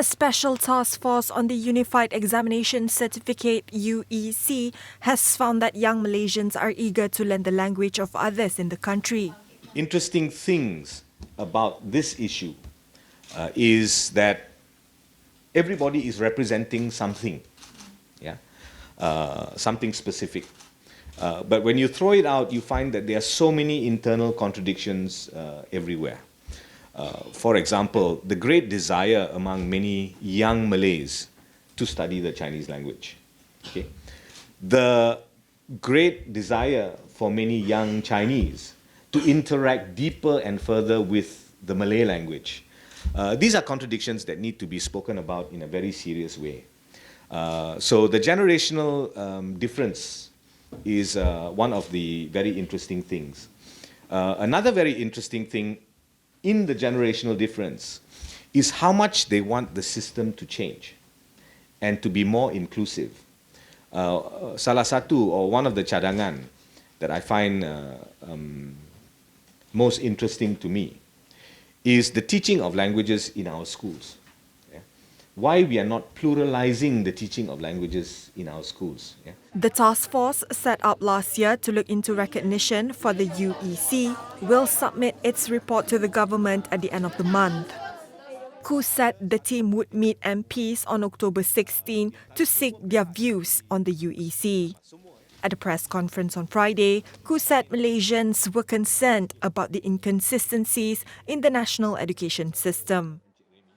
A special task force on the Unified Examination Certificate UEC has found that young Malaysians are eager to learn the language of others in the country. Interesting things about this issue is that everybody is representing something, something specific. But when you throw it out, you find that there are so many internal contradictions everywhere. For example, the great desire among many young Malays to study the Chinese language. Okay? The great desire for many young Chinese to interact deeper and further with the Malay language. These are contradictions that need to be spoken about in a very serious way. So the generational difference is one of the very interesting things. Another very interesting thing in the generational difference is how much they want the system to change and to be more inclusive. Salah satu or one of the cadangan that I find most interesting to me is the teaching of languages in our schools. Why we are not pluralizing the teaching of languages in our schools. The task force, set up last year to look into recognition for the UEC, will submit its report to the government at the end of the month. Khoo said the team would meet MPs on October 16 to seek their views on the UEC. At a press conference on Friday, Khoo said Malaysians were concerned about the inconsistencies in the national education system.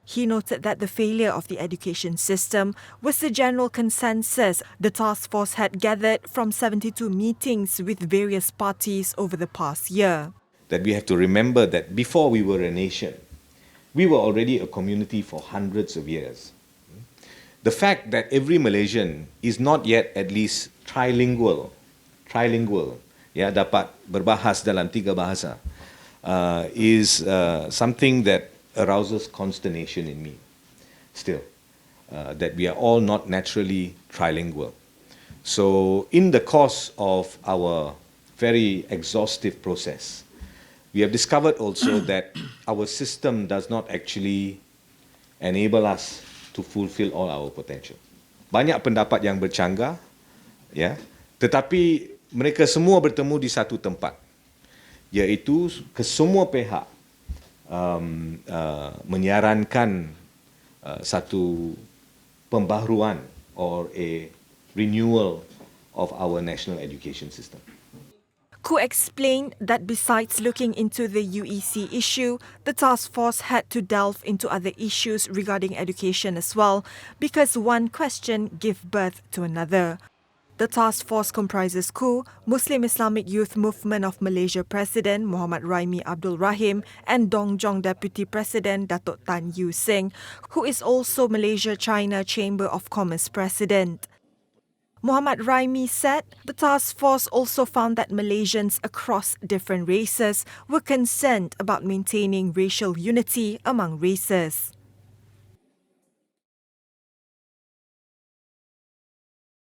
He noted that the failure of the education system was the general consensus the task force had gathered from 72 meetings with various parties over the past year. That we have to remember that before we were a nation, we were already a community for hundreds of years. The fact that every Malaysian is not yet at least trilingual, dapat berbahas dalam 3 bahasa, is something that arouses consternation in me still, that we are all not naturally trilingual. So in the course of our very exhaustive process, we have discovered also that our system does not actually enable us to fulfill all our potential. Banyak pendapat yang bercanggah, tetapi mereka semua bertemu di satu tempat, iaitu kesemua pihak menyarankan satu pembaharuan or a renewal of our national education system. Khoo explained that besides looking into the UEC issue, the task force had to delve into other issues regarding education as well, because one question gave birth to another. The task force comprises Khoo, Muslim Islamic Youth Movement of Malaysia President Muhammad Raimi Abdul Rahim and Dong Jong Deputy President Datuk Tan Yu Seng, who is also Malaysia-China Chamber of Commerce President. Muhammad Raimi said the task force also found that Malaysians across different races were concerned about maintaining racial unity among races.